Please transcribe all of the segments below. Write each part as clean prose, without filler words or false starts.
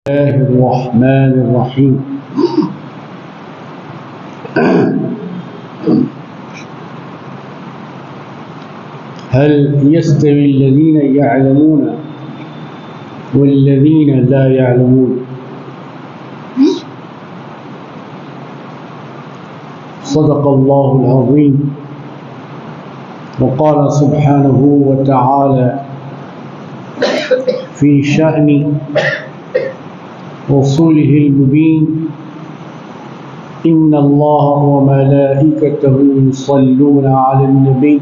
الله الرحمن الرحيم. هل يستوي الذين يعلمون والذين لا يعلمون؟ صدق الله العظيم. وقال سبحانه وتعالى في شأن رسوله المبين: إن الله وملائكته يصلون على النبي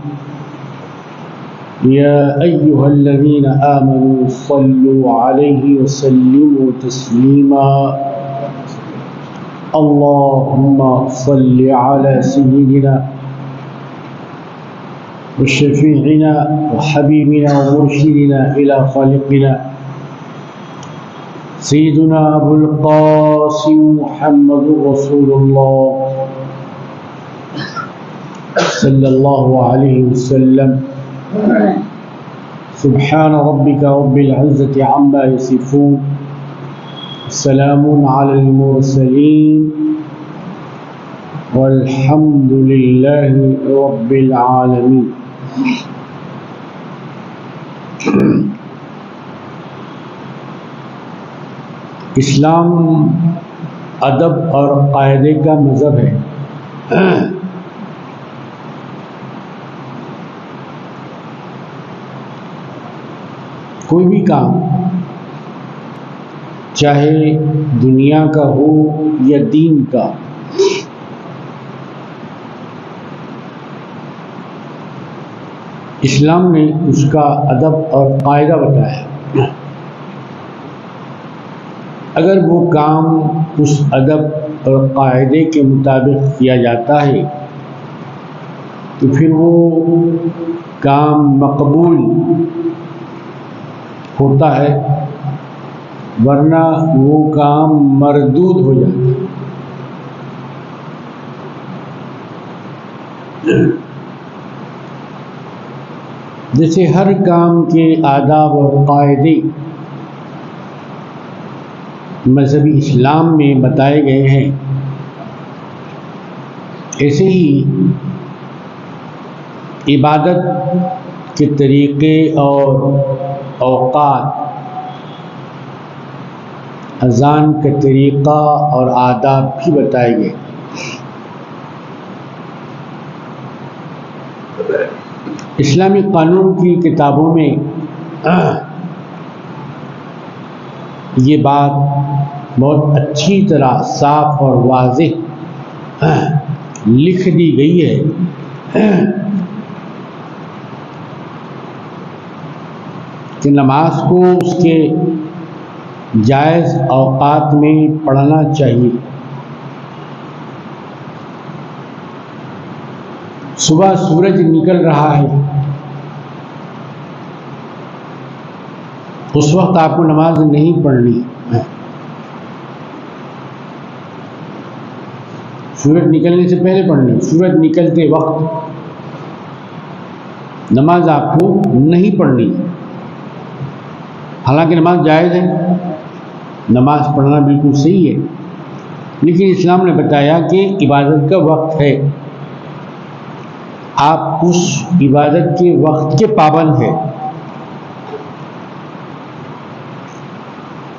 يا أيها الذين آمنوا صلوا عليه وسلموا تسليما. اللهم صل على سيدنا وشفيعنا وحبيبنا ومرشدنا إلى خالقنا سيدنا أبو القاسم محمد رسول الله صلى الله عليه وسلم. سبحان ربك رب العزة عما يصفون، سلام على المرسلين، والحمد لله رب العالمين. اسلام ادب اور قاعدے کا مذہب ہے. کوئی بھی کام چاہے دنیا کا ہو یا دین کا، اسلام نے اس کا ادب اور قاعدہ بتایا. اگر وہ کام اس ادب اور قاعدے کے مطابق کیا جاتا ہے تو پھر وہ کام مقبول ہوتا ہے، ورنہ وہ کام مردود ہو جاتا ہے. جیسے ہر کام کے آداب اور قاعدے مذہبی اسلام میں بتائے گئے ہیں، ایسے ہی عبادت کے طریقے اور اوقات، اذان کا طریقہ اور آداب بھی بتائے گئے. اسلامی قانون کی کتابوں میں یہ بات بہت اچھی طرح صاف اور واضح لکھ دی گئی ہے کہ نماز کو اس کے جائز اوقات میں پڑھنا چاہیے. صبح سورج نکل رہا ہے، اس وقت آپ کو نماز نہیں پڑھنی. سورج نکلنے سے پہلے پڑھنی. سورج نکلتے وقت نماز آپ کو نہیں پڑھنی. حالانکہ نماز جائز ہے، نماز پڑھنا بالکل صحیح ہے، لیکن اسلام نے بتایا کہ عبادت کا وقت ہے، آپ اس عبادت کے وقت کے پابند ہیں.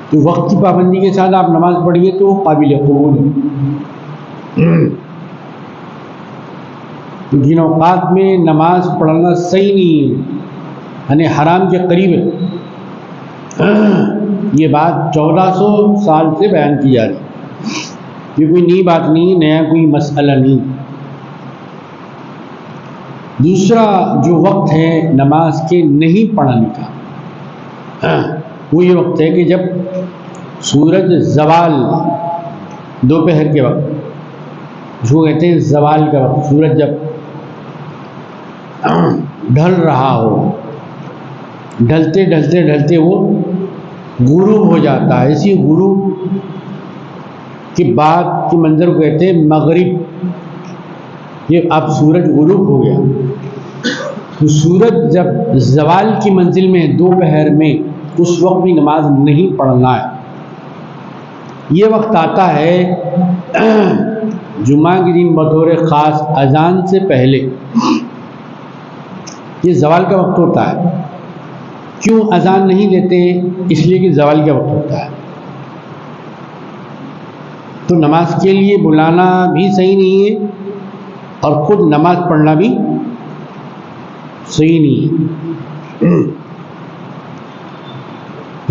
تو وقت کی پابندی کے ساتھ آپ نماز پڑھیے تو قابل قبول ہے. جن اوقات میں نماز پڑھنا صحیح نہیں ہے، یعنی حرام کے قریب ہے، یہ بات 1400 سال سے بیان کی جا رہی ہے. یہ کوئی نئی بات نہیں، نیا کوئی مسئلہ نہیں. دوسرا جو وقت ہے نماز کے نہیں پڑھنے کا، وہ یہ وقت ہے کہ جب سورج زوال، دوپہر کے وقت، اس کو کہتے ہیں زوال کا وقت. سورج جب ڈھل رہا ہو، ڈھلتے ڈھلتے ڈھلتے وہ غروب ہو جاتا ہے. اسی غروب کے بعد کے منظر کو کہتے ہیں مغرب. یہ اب سورج غروب ہو گیا. تو سورج جب زوال کی منزل میں دوپہر میں، اس وقت بھی نماز نہیں پڑھنا ہے. یہ وقت آتا ہے جمعہ کے دن بطور خاص اذان سے پہلے، یہ زوال کا وقت ہوتا ہے۔ کیوں اذان نہیں دیتے ہیں؟ اس لیے کہ زوال کا وقت ہوتا ہے، تو نماز کے لیے بلانا بھی صحیح نہیں ہے اور خود نماز پڑھنا بھی صحیح نہیں ہے۔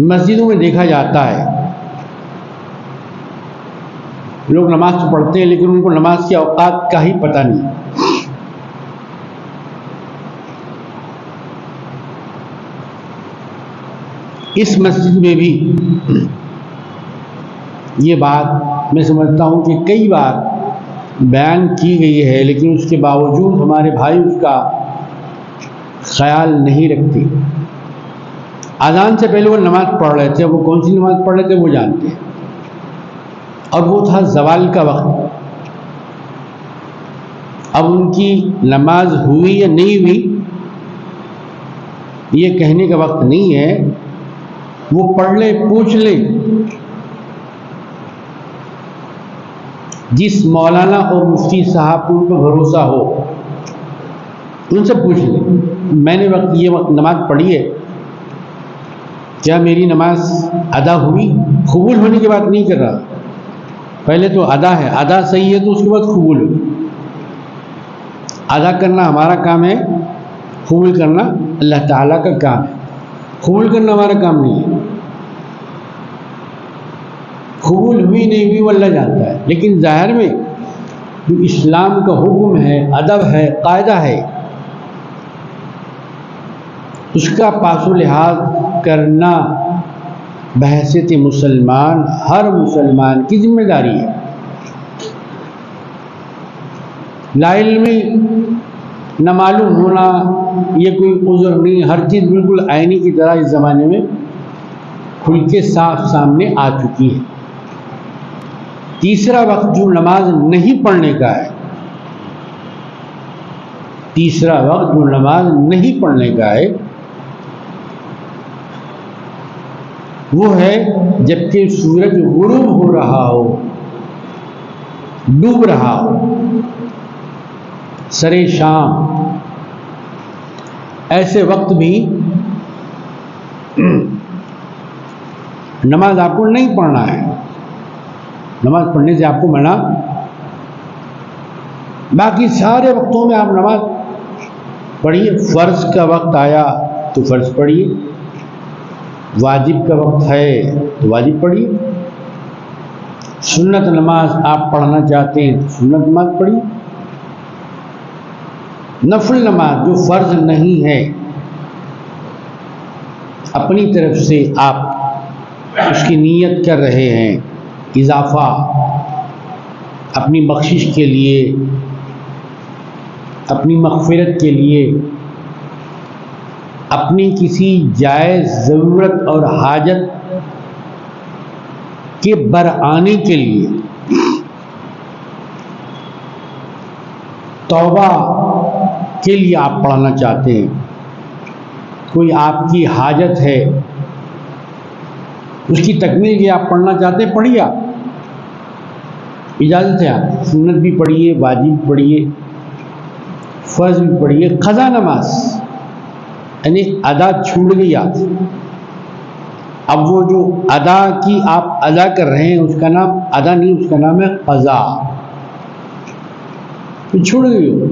مسجدوں میں دیکھا جاتا ہے لوگ نماز تو پڑھتے ہیں لیکن ان کو نماز کے اوقات کا ہی پتہ نہیں۔ اس مسجد میں بھی یہ بات میں سمجھتا ہوں کہ کئی بار بیان کی گئی ہے، لیکن اس کے باوجود ہمارے بھائی اس کا خیال نہیں رکھتے۔ اذان سے پہلے وہ نماز پڑھ رہے تھے، وہ کون سی نماز پڑھ رہے تھے وہ جانتے ہیں، اور وہ تھا زوال کا وقت۔ اب ان کی نماز ہوئی یا نہیں ہوئی یہ کہنے کا وقت نہیں ہے، وہ پڑھ لیں، پوچھ لیں، جس مولانا اور مفتی صاحب کو ان پر بھروسہ ہو ان سے پوچھ لیں، میں نے یہ وقت نماز پڑھی ہے، کیا میری نماز ادا ہوئی؟ قبول ہونے کی بات نہیں کر رہا، پہلے تو ادا ہے، ادا صحیح ہے تو اس کے بعد قبول ہو۔ ادا کرنا ہمارا کام ہے، قبول کرنا اللہ تعالیٰ کا کام ہے۔ قبول کرنا ہمارا کام نہیں ہے، قبول ہوئی نہیں ہوئی وہ اللہ جانتا ہے، لیکن ظاہر میں جو اسلام کا حکم ہے، ادب ہے، قاعدہ ہے، اس کا پاس و لحاظ کرنا بحیثیت مسلمان ہر مسلمان کی ذمہ داری ہے۔ لا علمی نہ معلوم ہونا یہ کوئی عذر نہیں، ہر چیز بالکل آئینی کی طرح اس زمانے میں کھل کے صاف سامنے آ چکی ہے۔ تیسرا وقت جو نماز نہیں پڑھنے کا ہے، تیسرا وقت جو نماز نہیں پڑھنے کا ہے وہ ہے جبکہ سورج غروب ہو رہا ہو، ڈوب رہا ہو، سرے شام، ایسے وقت بھی نماز آپ کو نہیں پڑھنا ہے، نماز پڑھنے سے آپ کو منع۔ باقی سارے وقتوں میں آپ نماز پڑھیے، فرض کا وقت آیا تو فرض پڑھیے، واجب کا وقت ہے تو واجب پڑھیے، سنت نماز آپ پڑھنا چاہتے ہیں تو سنت نماز پڑھیے، نفل نماز جو فرض نہیں ہے اپنی طرف سے آپ اس کی نیت کر رہے ہیں، اضافہ اپنی بخشش کے لیے، اپنی مغفرت کے لیے، اپنی کسی جائز ضرورت اور حاجت کے برآنے کے لیے، توبہ کے لیے آپ پڑھنا چاہتے ہیں، کوئی آپ کی حاجت ہے اس کی تکمیل کے آپ پڑھنا چاہتے ہیں، پڑھیے، آپ اجازت ہے، آپ سنت بھی پڑھیے، واجب پڑھیے، فرض بھی پڑھیے۔ قضا نماز یعنی ادا چھوٹ گئی آپ سے، اب وہ جو ادا کی آپ ادا کر رہے ہیں اس کا نام ادا نہیں، اس کا نام ہے قضا، تو چھوٹ گئی ہو،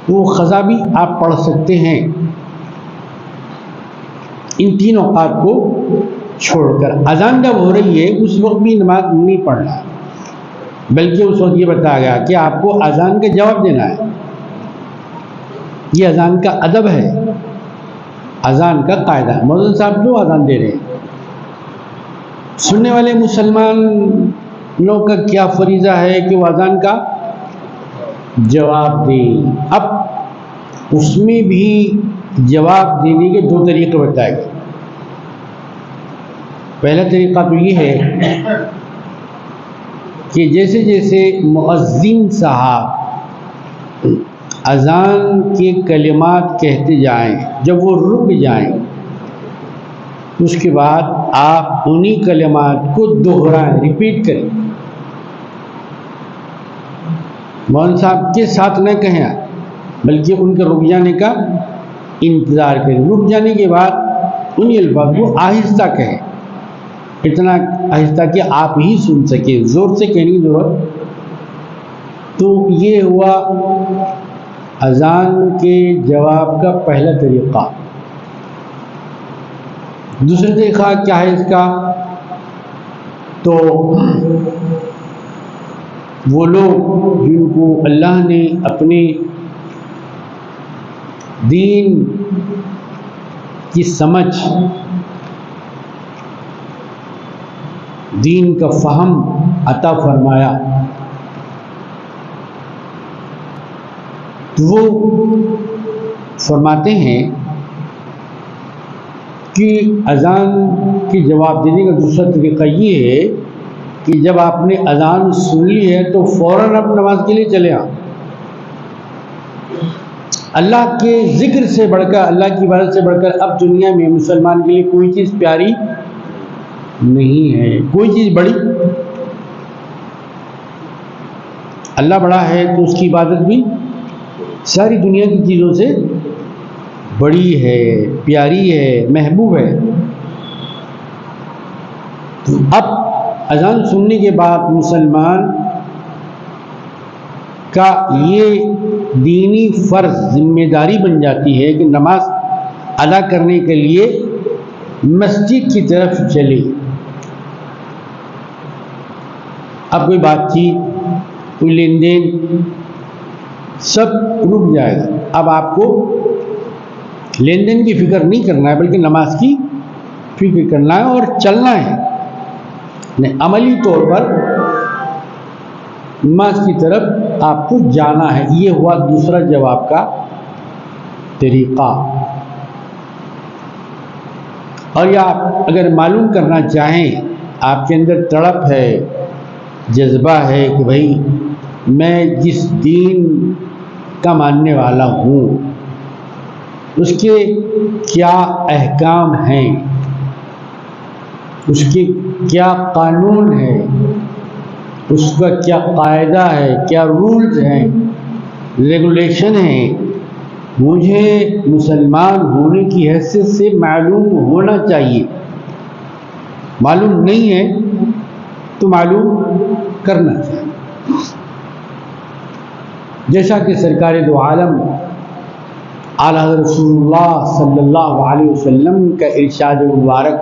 وہ قضا بھی آپ پڑھ سکتے ہیں ان تین اوقات کو چھوڑ کر۔ اذان جب ہو رہی ہے اس وقت بھی نماز نہیں پڑھنا ہے، بلکہ اس وقت یہ بتایا گیا کہ آپ کو اذان کا جواب دینا ہے، یہ اذان کا ادب ہے، اذان کا قاعدہ ہے۔ مولوی صاحب جو اذان دے رہے ہیں، سننے والے مسلمانوں کا کیا فریضہ ہے کہ وہ اذان کا جواب دیں۔ اب اس میں بھی جواب دینے کے دو طریقے بتائے گئے۔ پہلا طریقہ تو یہ ہے کہ جیسے جیسے مؤذن صاحب اذان کے کلمات کہتے جائیں، جب وہ رک جائیں اس کے بعد آپ انہی کلمات کو دوہرائیں، ریپیٹ کریں. مولانا صاحب کے ساتھ نہ کہیں آپ، بلکہ ان کے رک جانے کا انتظار کریں. رک جانے کے بعد انہی الفاظ کو آہستہ کہیں، اتنا آہستہ کہ آپ ہی سن سکیں، زور سے کہنے کی ضرورت. تو یہ ہوا اذان کے جواب کا پہلا طریقہ. دوسرا طریقہ کیا ہے اس کا؟ تو وہ لوگ جن کو اللہ نے اپنے دین کی سمجھ، دین کا فہم عطا فرمایا، تو وہ فرماتے ہیں کہ اذان کی جواب دینے کا دوسرا طریقہ یہ ہے کہ جب آپ نے اذان سن لی ہے تو فوراً آپ نماز کے لیے چلے آؤ. اللہ کے ذکر سے بڑھ کر، اللہ کی عبادت سے بڑھ کر اب دنیا میں مسلمان کے لیے کوئی چیز پیاری نہیں ہے، کوئی چیز بڑی. اللہ بڑا ہے تو اس کی عبادت بھی ساری دنیا کی چیزوں سے بڑی ہے، پیاری ہے، محبوب ہے. اب اذان سننے کے بعد مسلمان کا یہ دینی فرض، ذمہ داری بن جاتی ہے کہ نماز ادا کرنے کے لیے مسجد کی طرف چلے. اب کوئی بات چیت، کوئی لین دین سب رک جائے گا. اب آپ کو لین دین کی فکر نہیں کرنا ہے، بلکہ نماز کی فکر کرنا ہے اور چلنا ہے. عملی طور پر نماز کی طرف آپ کو جانا ہے. یہ ہوا دوسرا جواب کا طریقہ. اور یا آپ اگر معلوم کرنا چاہیں، آپ کے اندر تڑپ ہے، جذبہ ہے کہ بھائی میں جس دین کا ماننے والا ہوں اس کے کیا احکام ہیں، اس کے کیا قانون ہے، اس کا کیا قاعدہ ہے، کیا رولز ہیں، ریگولیشن ہیں، مجھے مسلمان ہونے کی حیثیت سے معلوم ہونا چاہیے. معلوم نہیں ہے تو معلوم کرنا چاہیے. جیسا کہ سرکار دو عالم اعلیٰ حضرت رسول اللہ صلی اللہ علیہ وسلم کا ارشاد مبارک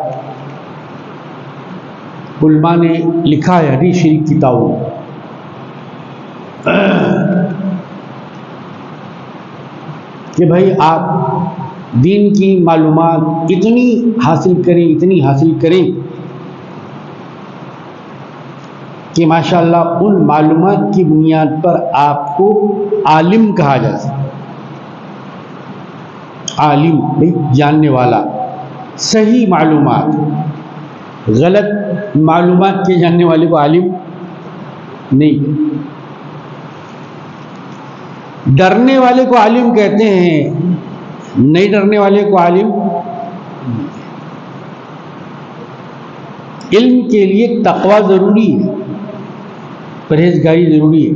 علماء نے لکھا ہے حدیث شریف کتابوں میں، کہ بھائی آپ دین کی معلومات اتنی حاصل کریں کہ ماشاءاللہ ان معلومات کی بنیاد پر آپ کو عالم کہا جا سکے. عالم بھائی جاننے والا، صحیح معلومات، غلط معلومات کے جاننے والے کو عالم نہیں. ڈرنے والے کو عالم کہتے ہیں، نہیں ڈرنے والے کو عالم. علم کے لیے تقوی ضروری ہے، پرہیزگاری ضروری ہے.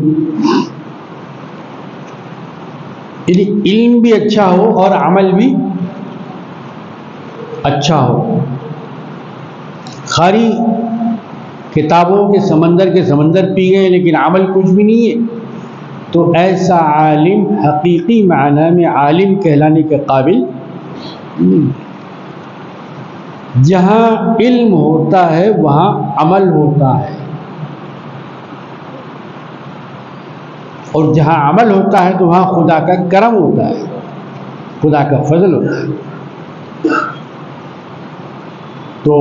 علم بھی اچھا ہو اور عمل بھی اچھا ہو. خالی کتابوں کے سمندر پی گئے لیکن عمل کچھ بھی نہیں ہے تو ایسا عالم حقیقی معنی میں عالم کہلانے کے قابل نہیں. جہاں علم ہوتا ہے وہاں عمل ہوتا ہے، اور جہاں عمل ہوتا ہے تو وہاں خدا کا کرم ہوتا ہے، خدا کا فضل ہوتا ہے. تو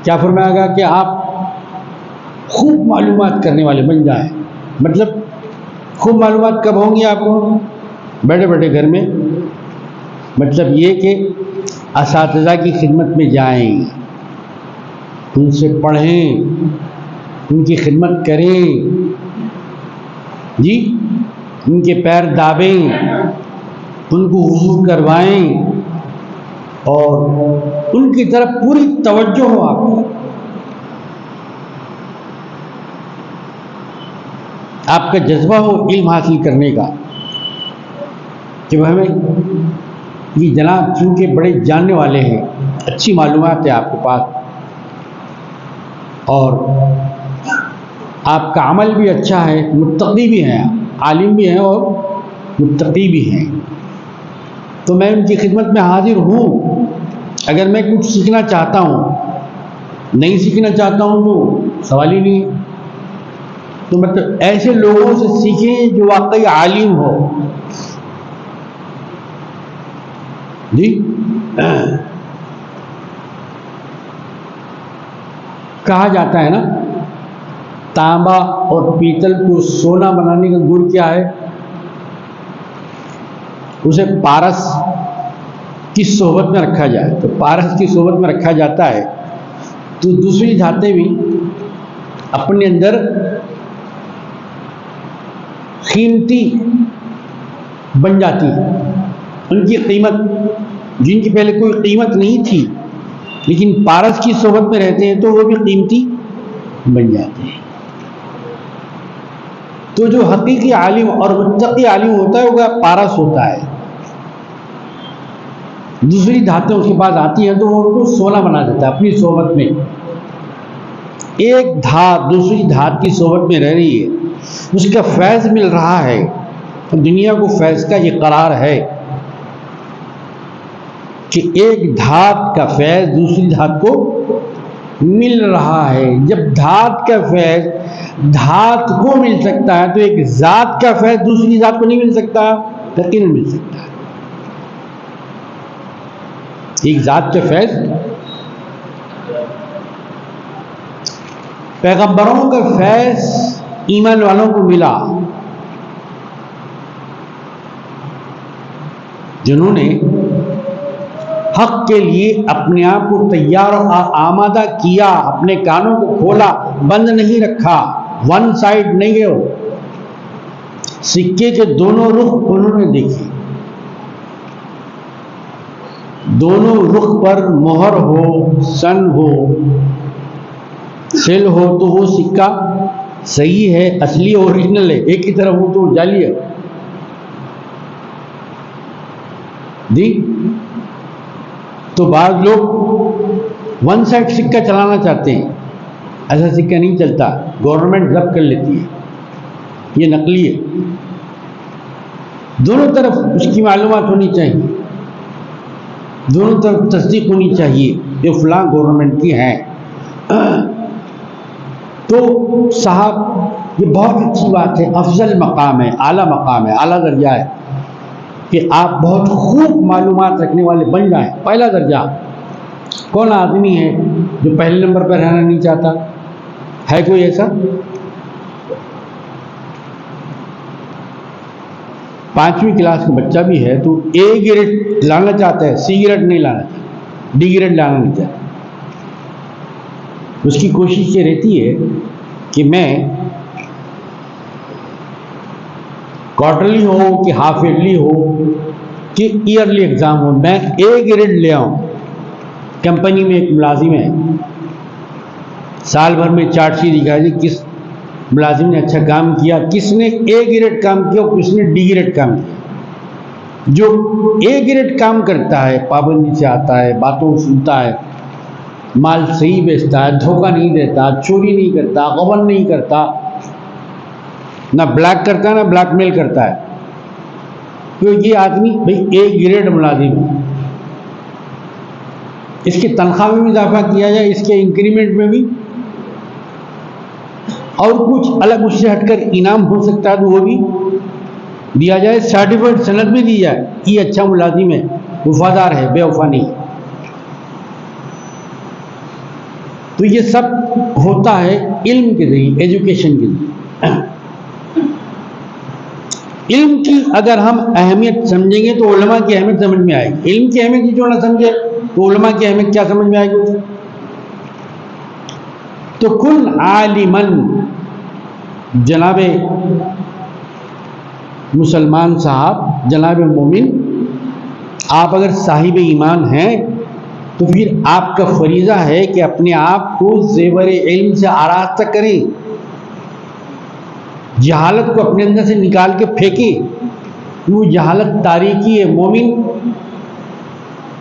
کیا فرمایا گا کہ آپ خوب معلومات کرنے والے بن جائیں. مطلب خوب معلومات کب ہوں گی آپ کو؟ بیٹھے بیٹھے گھر میں. مطلب یہ کہ اساتذہ کی خدمت میں جائیں، ان سے پڑھیں، ان کی خدمت کریں، جی ان کے پیر دابیں، ان کو وضو کروائیں، اور ان کی طرف پوری توجہ ہو آپ کی، آپ کا جذبہ ہو علم حاصل کرنے کا، کہ ہمیں یہ جناب چونکہ بڑے جاننے والے ہیں، اچھی معلومات ہے آپ کے پاس، اور آپ کا عمل بھی اچھا ہے، متقی بھی ہیں، عالم بھی ہیں اور متقی بھی ہیں، تو میں ان کی خدمت میں حاضر ہوں۔ اگر میں کچھ سیکھنا چاہتا ہوں، نہیں سیکھنا چاہتا ہوں تو سوال ہی نہیں ہے۔ تو مطلب ایسے لوگوں سے سیکھیں جو واقعی عالم ہو۔ جی کہا جاتا ہے نا، تانبا اور پیتل کو سونا بنانے کا گڑ کیا ہے؟ اسے پارس کی صحبت میں رکھا جائے، تو پارس کی صحبت میں رکھا جاتا ہے تو دوسری دھاتیں بھی اپنے اندر قیمتی بن جاتی ہیں، ان کی قیمت، جن کی پہلے کوئی قیمت نہیں تھی لیکن پارس کی صحبت میں رہتے ہیں تو وہ بھی قیمتی بن جاتے ہیں۔ تو جو حقیقی عالم اور متقی عالم ہوتا ہے وہ پارس ہوتا ہے، دوسری دھاتیں اس کے پاس آتی ہیں تو وہ ان کو سونا بنا دیتا ہے اپنی صحبت میں۔ ایک دھات دوسری دھات کی صحبت میں رہ رہی ہے، اس کا فیض مل رہا ہے، دنیا کو فیض کا اقرار ہے کہ ایک دھات کا فیض دوسری دھات کو مل رہا ہے۔ جب دھات کا فیض دھات کو مل سکتا ہے تو ایک ذات کا فیض دوسری ذات کو نہیں مل سکتا، یقیناً مل سکتا ہے۔ ایک ذات کا فیض پیغمبروں کا فیض ایمان والوں کو ملا، جنہوں نے حق کے لیے اپنے آپ کو تیار اور آمادہ کیا، اپنے کانوں کو کھولا، بند نہیں رکھا، ون سائڈ نہیں گئے ہو، سکے کے دونوں رخ انہوں نے دیکھے، دونوں رخ پر مہر ہو، سن ہو، سل ہو تو وہ سکہ صحیح ہے، اصلی اوریجنل ہے، ایک کی طرف ہو تو جعلی ہے۔ جی تو بعض لوگ ون سائڈ سکہ چلانا چاہتے ہیں، ایسا سکہ نہیں چلتا، گورنمنٹ ضبط کر لیتی ہے، یہ نقلی ہے۔ دونوں طرف اس کی معلومات ہونی چاہیے، دونوں طرف تصدیق ہونی چاہیے جو فلاں گورنمنٹ کی ہیں۔ تو صاحب یہ بہت اچھی بات ہے، افضل مقام ہے، اعلیٰ مقام ہے، اعلیٰ درجہ ہے کہ آپ بہت خوب معلومات رکھنے والے بن جائیں۔ پہلا درجہ، کون آدمی ہے جو پہلے نمبر پر رہنا نہیں چاہتا؟ ہے کوئی ایسا؟ 5ویں کلاس کا بچہ بھی ہے تو اے گریڈ لانا چاہتا ہے، سی گریڈ نہیں لانا چاہتا، ڈی گریڈ لانا نہیں چاہتا۔ اس کی کوشش یہ رہتی ہے کہ میں کوارٹرلی ہو کہ ہاف ایئرلی ہو کہ ایئرلی ایگزام ہو، میں اے گریڈ لے آؤں۔ کمپنی میں ایک ملازم ہے، سال بھر میں چارٹ شیٹ دکھا دی کس ملازم نے اچھا کام کیا، کس نے اے گریڈ کام کیا اور کس نے ڈی گریڈ کام کیا۔ جو اے گریڈ کام کرتا ہے، پابندی سے آتا ہے، باتوں سنتا ہے، مال صحیح بیچتا ہے، دھوکہ نہیں دیتا، چوری نہیں کرتا، غبن نہیں کرتا، نہ بلیک کرتا نہ بلیک میل کرتا ہے، تو یہ آدمی بھائی اے گریڈ ملازم ہے۔ اس کی تنخواہ میں بھی اضافہ کیا جائے، اس کے انکریمنٹ میں بھی، اور کچھ الگ اس سے ہٹ کر انعام ہو سکتا ہے تو وہ بھی دیا جائے، سرٹیفکیٹ سند بھی دی جائے، یہ اچھا ملازم ہے، وفادار ہے، بے وفا نہیں۔ تو یہ سب ہوتا ہے علم کے ذریعے، ایجوکیشن کے ذریعے۔ علم کی اگر ہم اہمیت سمجھیں گے تو علماء کی اہمیت سمجھ میں آئے گی، علم کی اہمیت جو نہ سمجھے تو علماء کی اہمیت کیا سمجھ میں آئے گی؟ تو کن عالماً، جناب مسلمان صاحب، جناب مومن، آپ اگر صاحب ایمان ہیں تو پھر آپ کا فریضہ ہے کہ اپنے آپ کو زیور علم سے آراستہ کریں، جہالت کو اپنے اندر سے نکال کے پھینکیں۔ وہ جہالت تاریکی ہے، مومن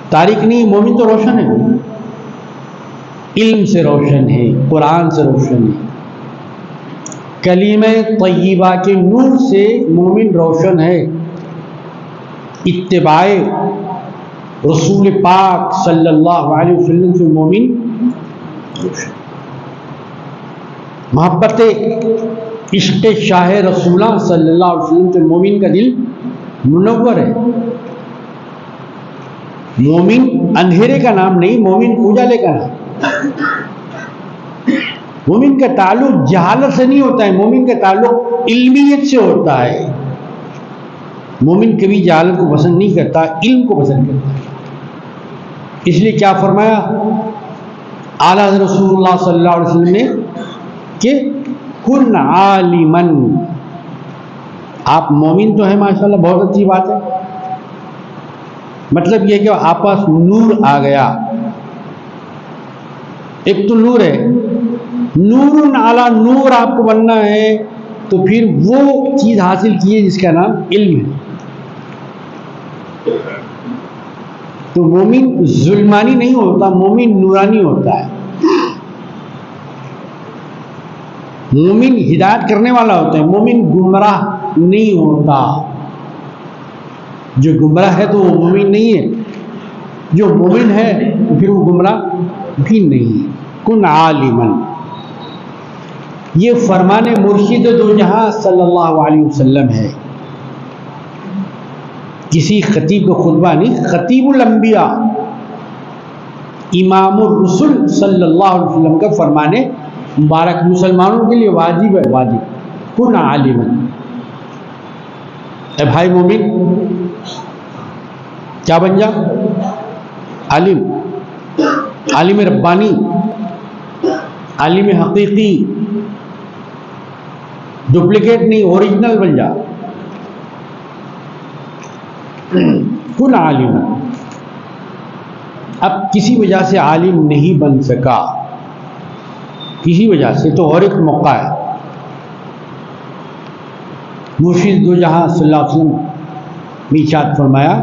تاریک نہیں، مومن تو روشن ہے، علم سے روشن ہے، قرآن سے روشن ہے، کلمہ طیبہ کے نور سے مومن روشن ہے، اتباع رسول پاک صلی اللہ علیہ وسلم سے مومن روشن، محبت عشق شاہ رسولہ صلی اللہ علیہ وسلم سے مومن کا دل منور ہے۔ مومن اندھیرے کا نام نہیں، مومن اجالے کا نام۔ مومن کا تعلق جہالت سے نہیں ہوتا ہے، مومن کا تعلق علمیت سے ہوتا ہے۔ مومن کبھی جہالت کو پسند نہیں کرتا، علم کو پسند کرتا ہے۔ اس لیے کیا فرمایا اعلیٰ رسول اللہ صلی اللہ علیہ وسلم نے کہ کن عالمن، آپ مومن تو ہیں ماشاءاللہ، بہت اچھی بات ہے، مطلب یہ کہ آپ پاس نور آ گیا۔ ایک تو نور ہے، نور علی نور آپ کو بننا ہے، تو پھر وہ چیز حاصل کیے جس کا نام علم ہے۔ تو مومن ظلمانی نہیں ہوتا، مومن نورانی ہوتا ہے۔ مومن ہدایت کرنے والا ہوتا ہے، مومن گمراہ نہیں ہوتا۔ جو گمراہ ہے تو وہ مومن نہیں ہے، جو مومن ہے پھر وہ گمراہ بھی نہیں ہے۔ کن عالمن، یہ فرمان مرشد دو جہاں صلی اللہ علیہ وسلم ہے، کسی خطیب کا خطبہ نہیں، خطیب الانبیاء امام الرسل صلی اللہ علیہ وسلم کا فرمان مبارک، مسلمانوں کے لیے واجب ہے، واجب۔ کن عالمن، اے بھائی مومن کیا بن جا؟ عالم، عالم ربانی، عالم حقیقی، ڈپلیکیٹ نہیں، اوریجنل بن جا۔ کن عالم، اب کسی وجہ سے عالم نہیں بن سکا، کسی وجہ سے، تو اور ایک موقع ہے۔ مرشد دو جہاں صلی اللہ علیہ وسلم نے ارشاد فرمایا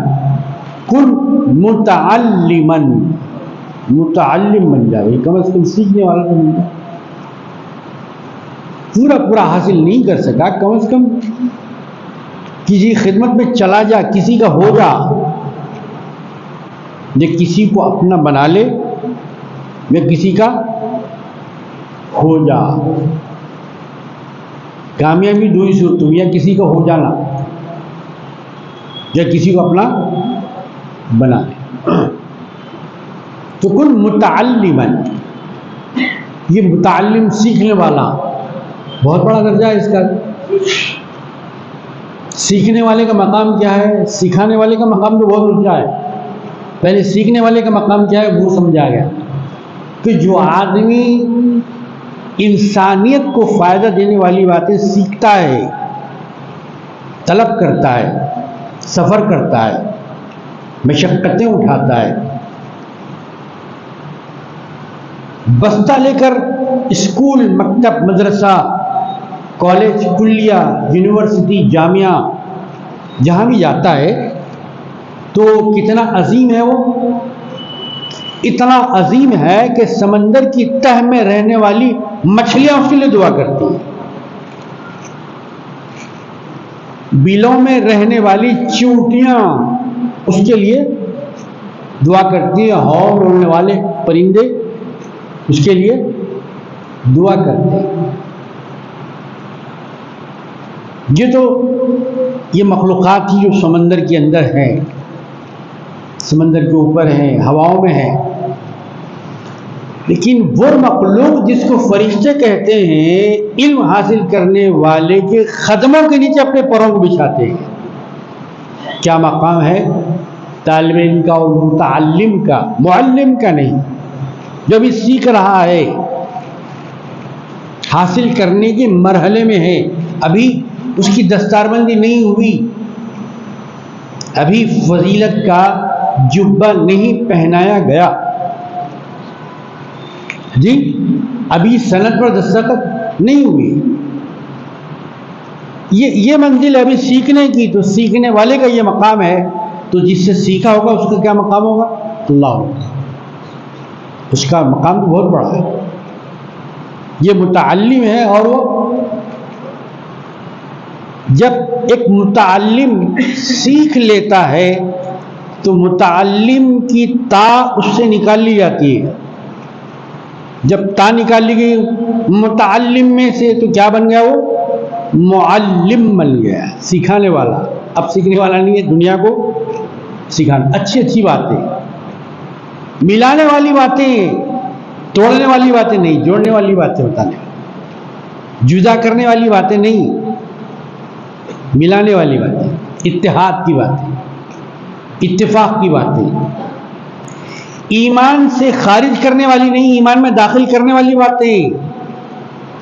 کن متعلمن، متعلم بن جائے، کم از کم سیکھنے والا تو بن جائے۔ پورا پورا حاصل نہیں کر سکا، کم از کم کسی خدمت میں چلا جا، کسی کا ہو جا، یا کسی کو اپنا بنا لے، یا کسی کا ہو جا۔ کامیابی دو ہی صورتوں میں، یا کسی کا ہو جانا یا کسی کو اپنا بنا لے۔ تو کن متعلمن، یہ متعلم سیکھنے والا بہت بڑا درجہ ہے اس کا۔ سیکھنے والے کا مقام کیا ہے؟ سکھانے والے کا مقام تو بہت اونچا ہے، پہلے سیکھنے والے کا مقام کیا ہے وہ سمجھا گیا کہ جو آدمی انسانیت کو فائدہ دینے والی باتیں سیکھتا ہے، طلب کرتا ہے، سفر کرتا ہے، مشقتیں اٹھاتا ہے، بستہ لے کر اسکول، مکتب، مدرسہ، کالج، کلیہ، یونیورسٹی، جامعہ جہاں بھی جاتا ہے تو کتنا عظیم ہے وہ؟ اتنا عظیم ہے کہ سمندر کی تہ میں رہنے والی مچھلیاں اس کے لیے دعا کرتی ہیں، بلوں میں رہنے والی چیونٹیاں اس کے لیے دعا کرتی ہیں، ہاؤ اڑنے والے پرندے اس کے لیے دعا کرتے ہیں۔ یہ تو یہ مخلوقات ہی جو سمندر کے اندر ہیں، سمندر کے اوپر ہیں، ہواؤں میں ہیں، لیکن وہ مخلوق جس کو فرشتے کہتے ہیں، علم حاصل کرنے والے کے قدموں کے نیچے اپنے پروں کو بچھاتے ہیں۔ کیا مقام ہے طالب علم کا اور متعلم کا، معلم کا نہیں، جو بھی سیکھ رہا ہے، حاصل کرنے کے مرحلے میں ہے، ابھی اس کی دستار بندی نہیں ہوئی، ابھی فضیلت کا جبہ نہیں پہنایا گیا. جی ابھی سند پر دستخط نہیں ہوئی. یہ منزل ہے ابھی سیکھنے کی. تو سیکھنے والے کا یہ مقام ہے. تو جس سے سیکھا ہوگا اس کا کیا مقام ہوگا؟ اللہ ہوگا. اس کا مقام تو بہت بڑا ہے. یہ متعلم ہے. اور وہ جب ایک متعلم سیکھ لیتا ہے تو متعلم کی تا اس سے نکال لی جاتی ہے. جب تا نکال لی گئی متعلم میں سے تو کیا بن گیا؟ وہ معلم بن گیا، سکھانے والا. اب سیکھنے والا نہیں ہے، دنیا کو سکھانا. اچھی باتیں، ملانے والی باتیں، توڑنے والی باتیں نہیں، جوڑنے والی باتیں بتانے، جدا کرنے والی باتیں نہیں، ملانے والی باتیں، اتحاد کی باتیں، اتفاق کی باتیں. ایمان سے خارج کرنے والی نہیں، ایمان میں داخل کرنے والی باتیں،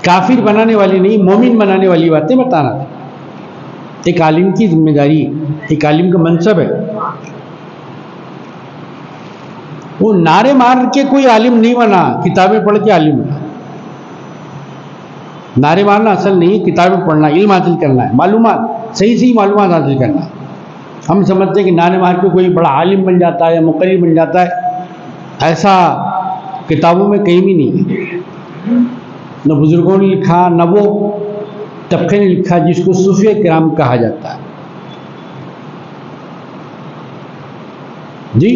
کافر بنانے والی نہیں، مومن بنانے والی باتیں بتانا. ایک عالم کی ذمہ داری، ایک عالم کا منصب ہے. وہ نعرے مار کے کوئی عالم نہیں بنا، کتابیں پڑھ کے عالم بنا. نعرے مارنا اصل نہیں، کتابیں پڑھنا، علم حاصل کرنا ہے، معلومات، صحیح معلومات حاصل کرنا. ہم سمجھتے ہیں کہ نعرے مار کے کوئی بڑا عالم بن جاتا ہے یا مقرر بن جاتا ہے. ایسا کتابوں میں کہیں بھی نہیں ہے. نہ بزرگوں نے لکھا، نہ وہ طبقے نے لکھا جس کو صوفیہ کرام کہا جاتا ہے. جی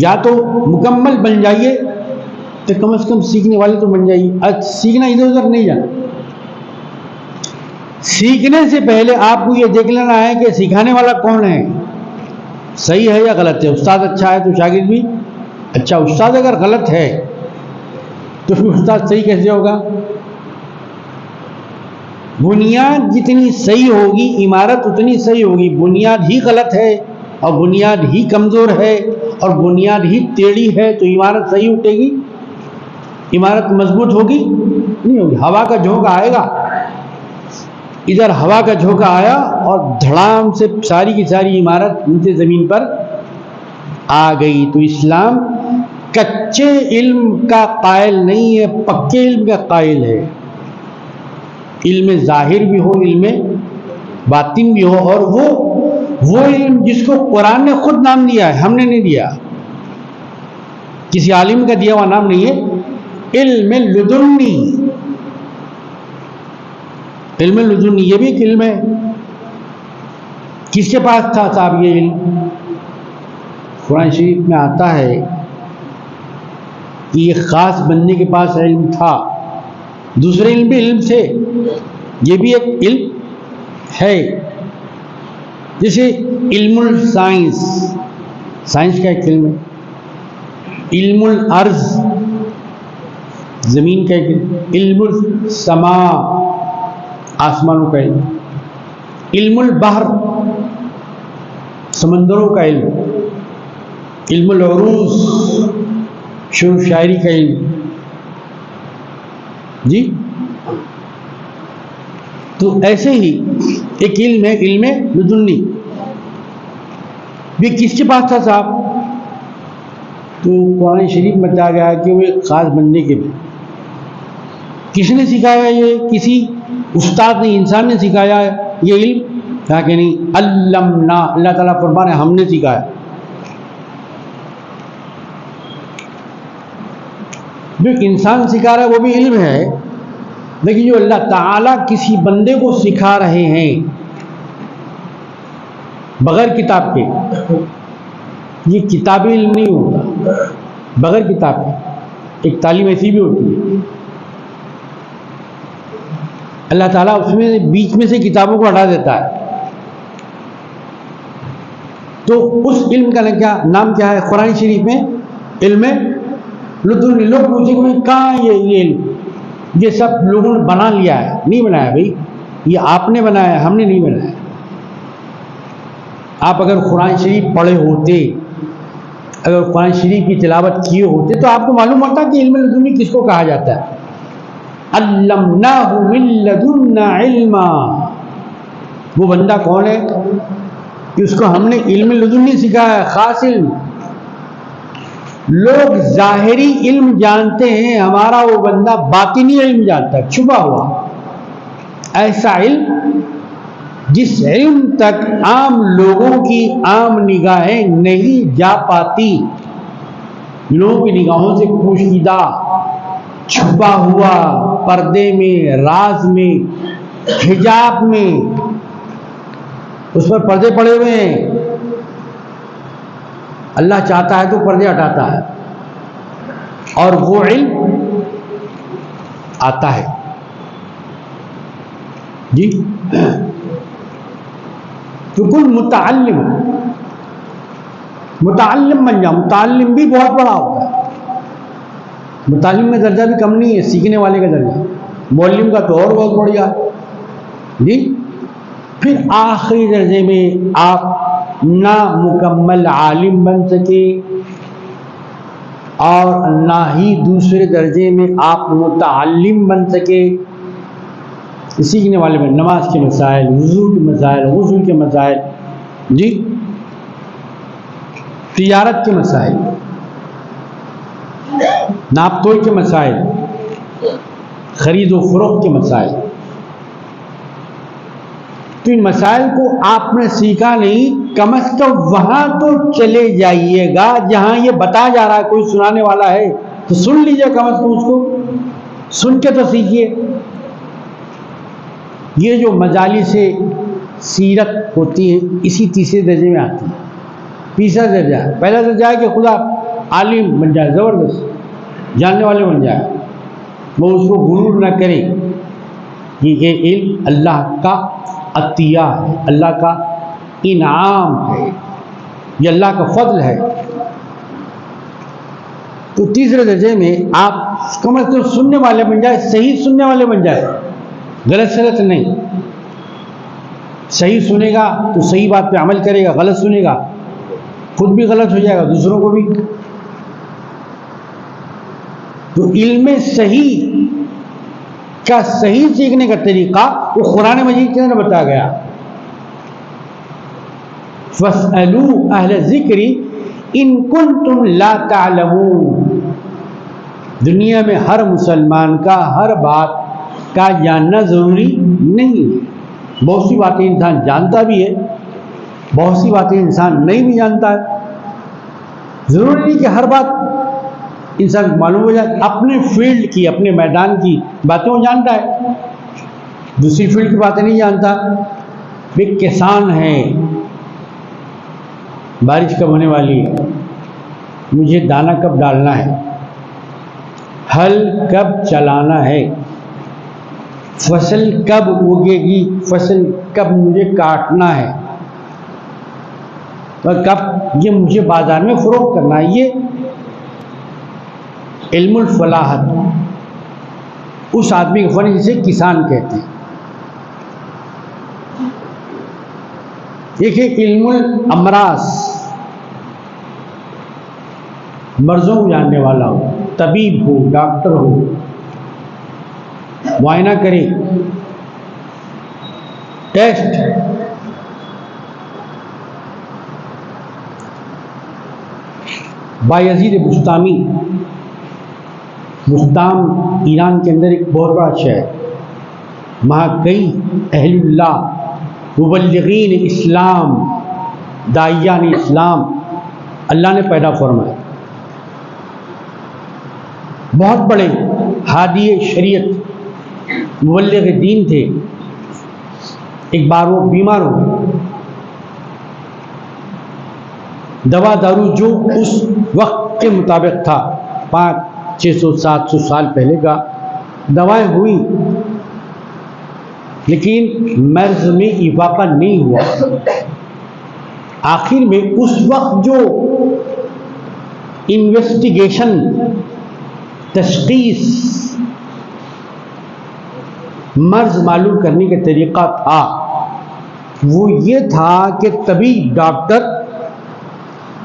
یا تو مکمل بن جائیے تو کم از کم سیکھنے والے تو بن جائیے. سیکھنا ادھر ادھر نہیں جانا. سیکھنے سے پہلے آپ کو یہ دیکھ لینا ہے کہ سکھانے والا کون ہے، صحیح ہے یا غلط ہے. استاد اچھا ہے تو شاگرد بھی اچھا. استاد اگر غلط ہے تو پھر استاد صحیح کیسے ہوگا؟ بنیاد جتنی صحیح ہوگی عمارت اتنی صحیح ہوگی. بنیاد ہی غلط ہے اور بنیاد ہی کمزور ہے اور بنیاد ہی ٹیڑھی ہے تو عمارت صحیح اٹھے گی؟ عمارت مضبوط ہوگی؟ نہیں ہوگی. ہوا کا جھونکا آئے گا، ادھر ہوا کا جھونکا آیا اور دھڑام سے ساری کی ساری عمارت نیچے زمین پر آ گئی. تو اسلام کچے علم کا قائل نہیں ہے، پکے علم کا قائل ہے. علم ظاہر بھی ہو، علم باطن بھی ہو. اور وہ علم جس کو قرآن نے خود نام دیا ہے، ہم نے نہیں دیا، کسی عالم کا دیا ہوا نام نہیں ہے. علم لدنی، علم لدنی یہ بھی ایک علم ہے. کس کے پاس تھا صاحب یہ علم؟ قرآن شریف میں آتا ہے کہ یہ خاص بندے کے پاس علم تھا. دوسرے علم بھی علم تھے، یہ بھی ایک علم ہے. جیسے علم السائنس، سائنس کا ایک علم ہے. علم الارض، زمین کا ایک علم. علم السماء، آسمانوں کا علم. علم البحر، سمندروں کا علم. علم العروض، شعر و شاعری کا علم. جی تو ایسے ہی ایک علم ہے علم لدنی. یہ کس کے پاس تھا صاحب؟ تو قرآن شریف میں بتایا گیا کہ وہ ایک خاص بندے کے بھی. کس نے سکھایا؟ یہ کسی استاد نے، انسان نے سکھایا ہے یہ علم؟ کہا کہ نہیں، علمنا، اللہ تعالیٰ فرمان ہے ہم نے سکھایا. جو انسان سکھا رہا ہے وہ بھی علم ہے، لیکن جو اللہ تعالیٰ کسی بندے کو سکھا رہے ہیں بغیر کتاب کے، یہ کتابی علم نہیں ہوتا. بغیر کتاب کے ایک تعلیم ایسی بھی ہوتی ہے، اللہ تعالیٰ اس میں بیچ میں سے کتابوں کو ہٹا دیتا ہے. تو اس علم کا نام کیا ہے قرآن شریف میں؟ علم لدنی. لوگ پوچھیں گے کہاں یہ علم؟ یہ سب لوگوں نے بنا لیا ہے. نہیں بنایا بھائی، یہ آپ نے بنایا، ہم نے نہیں بنایا. آپ اگر قرآن شریف پڑھے ہوتے، اگر قرآن شریف کی تلاوت کیے ہوتے تو آپ کو معلوم ہوتا کہ علم لدنی کس کو کہا جاتا ہے. علمناہ من لدنا علما. وہ بندہ کون ہے اس کو ہم نے علم لدنی سکھایا، خاص علم. لوگ ظاہری علم جانتے ہیں، ہمارا وہ بندہ باطنی علم جانتا ہے، چھپا ہوا ایسا علم جس علم تک عام لوگوں کی عام نگاہیں نہیں جا پاتی، لوگوں کی نگاہوں سے پوشیدہ، چھپا ہوا، پردے میں، راز میں، حجاب میں، اس پر پردے پڑے ہوئے ہیں. اللہ چاہتا ہے تو پردے ہٹاتا ہے، اور وہ علم آتا ہے. جی تو کل متعلم بن جاؤ. متعلم بھی بہت بڑا ہوتا ہے، متعلم کا درجہ بھی کم نہیں ہے، سیکھنے والے کا درجہ. معلم کا تو اور بہت بڑھیا ہے. جی پھر آخری درجے میں آپ نہ مکمل عالم بن سکے اور نہ ہی دوسرے درجے میں آپ متعلم بن سکے. سیکھنے والے میں نماز کے مسائل، وضو کے مسائل، غسل کے مسائل، جی تجارت کے مسائل، ناپ تول کے مسائل، خرید و فروخت کے مسائل. تو ان مسائل کو آپ نے سیکھا نہیں، کم از کم وہاں تو چلے جائیے گا جہاں یہ بتایا جا رہا ہے. کوئی سنانے والا ہے تو سن لیجیے، کم از کم اس کو سن کے تو سیکھیے. یہ جو مجالس سیرت ہوتی ہیں اسی تیسرے درجے میں آتی ہے. تیسرا درجہ ہے، پہلا درجہ ہے کہ خدا عالم بن جائے، زبردست جاننے والے بن جائے، وہ اس کو غرور نہ کرے کہ یہ علم اللہ کا عطیہ ہے، اللہ کا انعام ہے، یہ اللہ کا فضل ہے. تو تیسرے درجے میں آپ کم از کم سننے والے بن جائے، صحیح سننے والے بن جائے، غلط سلط نہیں. صحیح سنے گا تو صحیح بات پہ عمل کرے گا، غلط سنے گا خود بھی غلط ہو جائے گا، دوسروں کو بھی. تو علم صحیح کا صحیح سیکھنے کا طریقہ وہ قرآن مجید کے اندر بتایا گیا. فَاسْأَلُوا أَهْلَ الذِّكْرِ إِن كُنتُمْ لَا تَعْلَمُونَ. دنیا میں ہر مسلمان کا ہر بات کا جاننا ضروری نہیں ہے. بہت سی باتیں انسان جانتا بھی ہے، بہت سی باتیں انسان نہیں بھی جانتا ہے. ضروری نہیں کہ ہر بات انسان معلوم ہو جائے. اپنے فیلڈ کی، اپنے میدان کی باتیں وہ جانتا ہے، دوسری فیلڈ کی باتیں نہیں جانتا. ایک کسان ہے، بارش کب ہونے والی ہے، مجھے دانہ کب ڈالنا ہے، ہل کب چلانا ہے، فصل کب اگے گی، فصل کب مجھے کاٹنا ہے، اور کب یہ مجھے بازار میں فروخت کرنا ہے. یہ علم الفلاحت اس آدمی کا فن جسے کسان کہتے ہیں. ایک ہے علم الامراض، مرضوں کو جاننے والا ہو، طبیب ہو، ڈاکٹر ہو، معائنہ کرے، ٹیسٹ. بایزید بستامی، بستام ایران کے اندر ایک بہت بڑا شہر، وہاں کئی اہل اللہ، مبلغین اسلام، داعیان اسلام اللہ نے پیدا فرمائے، بہت بڑے ہادی شریعت مبلغ دین تھے. ایک بار وہ بیمار ہو گئے، دوا دارو جو اس وقت کے مطابق تھا، 500-600-700 سال پہلے کا، دوائیں ہوئی لیکن مرض میں افاقہ نہیں ہوا. آخر میں اس وقت جو انویسٹیگیشن، تشخیص، مرض معلوم کرنے کا طریقہ تھا وہ یہ تھا کہ تبھی ڈاکٹر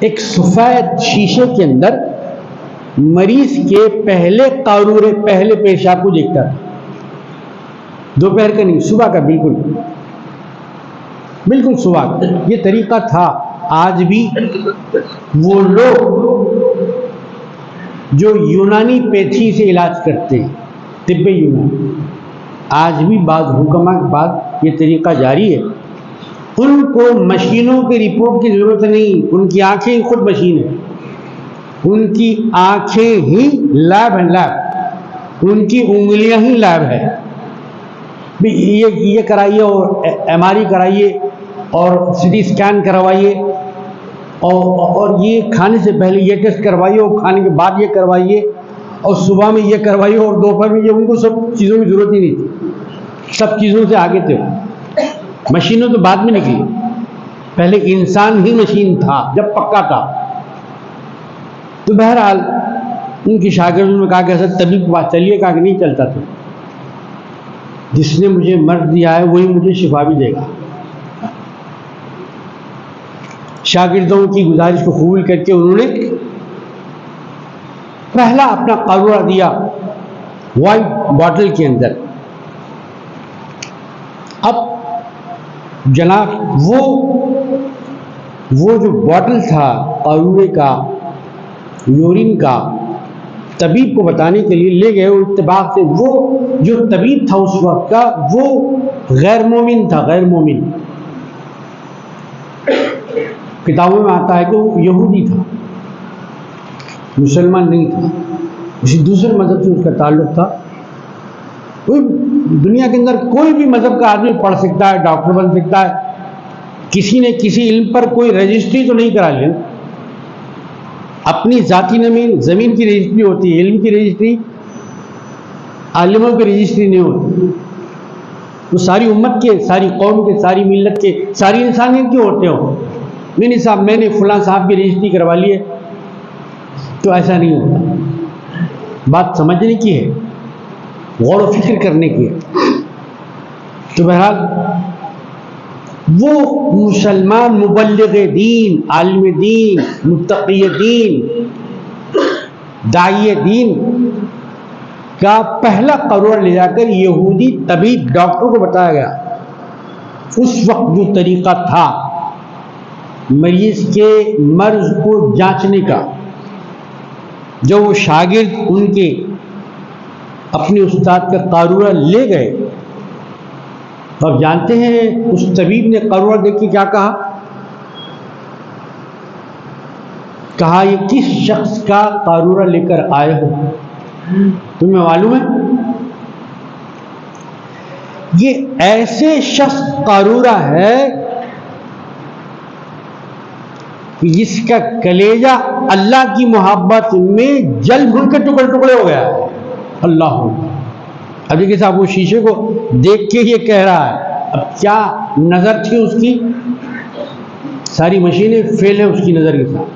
ایک سفید شیشے کے اندر مریض کے پہلے قارورے، پہلے پیشاب کو دیکھتا تھا. دوپہر کا نہیں، صبح کا، بالکل بالکل سوال یہ طریقہ تھا. آج بھی وہ لوگ جو یونانی پیتھی سے علاج کرتے ہیں، طب یونانی، آج بھی بعض حکماء کے بعد یہ طریقہ جاری ہے. ان کو مشینوں کی رپورٹ کی ضرورت نہیں، ان کی آنکھیں ہی خود مشین ہیں، ان کی آنکھیں ہی لیب ہیں، لیب، ان کی انگلیاں ہی لیب ہے. یہ کرائیے اور ایم آر آئی کرائیے اور سی ٹی اسکین کروائیے اور یہ کھانے سے پہلے یہ ٹیسٹ کروائیے اور کھانے کے بعد یہ کروائیے اور صبح میں یہ کروائیے اور دوپہر میں یہ. ان کو سب چیزوں کی ضرورت ہی نہیں تھی، سب چیزوں سے آگے تھے. مشینوں تو بعد میں نکلی، پہلے انسان ہی مشین تھا جب پکا تھا. تو بہرحال ان کی شاگردوں نے کہا کہ سر طبیب کے پاس چلیے. کہا کہ نہیں چلتا تھا، جس نے مجھے مرض دیا ہے وہی مجھے شفا بھی دے گا. شاگردوں کی گزارش کو قبول کر کے انہوں نے پہلا اپنا قارورہ دیا وائٹ باٹل کے اندر. اب جناب وہ جو باٹل تھا قارورے کا، یورین کا، طبیب کو بتانے کے لیے لے گئے. اور اتفاق سے وہ جو طبیب تھا اس وقت کا وہ غیر مومن تھا، غیر مومن. کتابوں میں آتا ہے کہ وہ یہودی تھا، مسلمان نہیں تھا، کسی دوسرے مذہب سے اس کا تعلق تھا. دنیا کے اندر کوئی بھی مذہب کا آدمی پڑھ سکتا ہے، ڈاکٹر بن سکتا ہے. کسی نے کسی علم پر کوئی رجسٹری تو نہیں کرا لی، اپنی ذاتی زمین کی رجسٹری ہوتی ہے، علم کی رجسٹری عالموں کی رجسٹری نہیں ہوتی. وہ ساری امت کے، ساری قوم کے، ساری ملت کے، ساری انسانیت کے ہوتے ہو. نہیں صاحب میں نے فلاں صاحب کی رجسٹری کروا لی ہے، تو ایسا نہیں ہوتا. بات سمجھنے کی ہے، غور و فکر کرنے کی ہے. تو بہرحال وہ مسلمان مبلغ دین، عالم دین، متقی دین، داعی دین کا پہلا قرار لے جا کر یہودی طبیب ڈاکٹر کو بتایا گیا. اس وقت جو طریقہ تھا مریض کے مرض کو جانچنے کا، جو وہ شاگرد ان کے اپنے استاد کا قارورہ لے گئے، اور جانتے ہیں اس طبیب نے قارورہ دیکھ کے کیا کہا یہ کس شخص کا قارورہ لے کر آئے ہو؟ تمہیں معلوم ہے یہ ایسے شخص قارورہ ہے کہ جس کا کلیجہ اللہ کی محبت میں جل بھن کے ٹکڑے ٹکڑے ہو گیا ہے. اللہ ابھی کے صاحب وہ شیشے کو دیکھ کے یہ کہہ رہا ہے. اب کیا نظر تھی اس کی، ساری مشینیں فیل ہیں اس کی نظر کے ساتھ.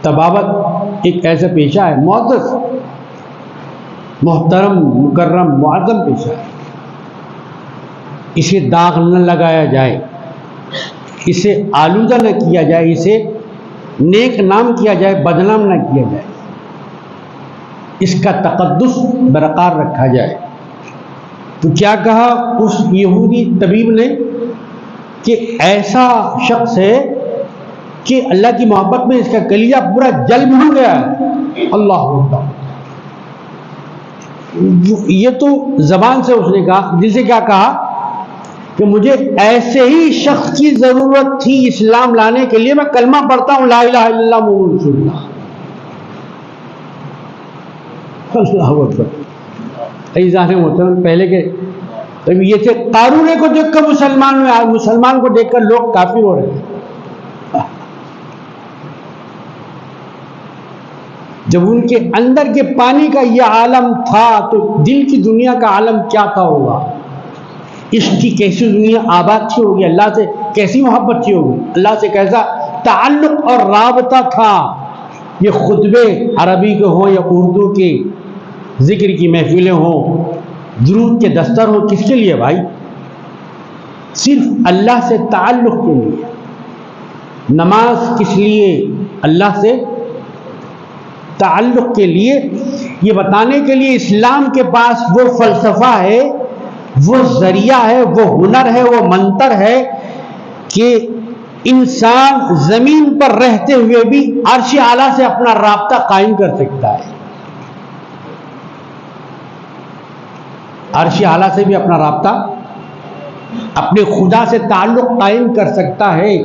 طبابت ایک ایسا پیشہ ہے، معزز، محترم، مکرم، معظم پیشہ ہے. اسے داغ نہ لگایا جائے، اسے آلودہ نہ کیا جائے، اسے نیک نام کیا جائے، بدنام نہ کیا جائے، اس کا تقدس برقرار رکھا جائے. تو کیا کہا اس یہودی طبیب نے کہ ایسا شخص ہے کہ اللہ کی محبت میں اس کا کلیجہ پورا جل بھن گیا ہے. اللہ اکبر. یہ تو زبان سے اس نے کہا، دل سے کیا کہا کہ مجھے ایسے ہی شخص کی ضرورت تھی اسلام لانے کے لیے. میں کلمہ پڑھتا ہوں لا الہ الا اللہ محمد رسول اللہ. اللہ اکبر. عزیزان محترم، پہلے کے یہ تھے قارورے کو دیکھ کر مسلمان کو دیکھ کر لوگ کافر ہو رہے ہیں. جب ان کے اندر کے پانی کا یہ عالم تھا تو دل کی دنیا کا عالم کیا تھا ہوگا. عشق کی کیسی دنیا آباد تھی ہوگی، اللہ سے کیسی محبت تھی ہوگی، اللہ سے کیسا تعلق اور رابطہ تھا. یہ خطبے عربی کے ہوں یا اردو کے، ذکر کی محفلیں ہوں، درود کے دستر ہوں، کس کے لیے بھائی؟ صرف اللہ سے تعلق کے لیے. نماز کس لیے؟ اللہ سے تعلق کے لیے. یہ بتانے کے لیے اسلام کے پاس وہ فلسفہ ہے، وہ ذریعہ ہے، وہ ہنر ہے، وہ منتر ہے کہ انسان زمین پر رہتے ہوئے بھی عرش اعلیٰ سے اپنا رابطہ قائم کر سکتا ہے، عرش اعلیٰ سے بھی اپنا رابطہ، اپنے خدا سے تعلق قائم کر سکتا ہے۔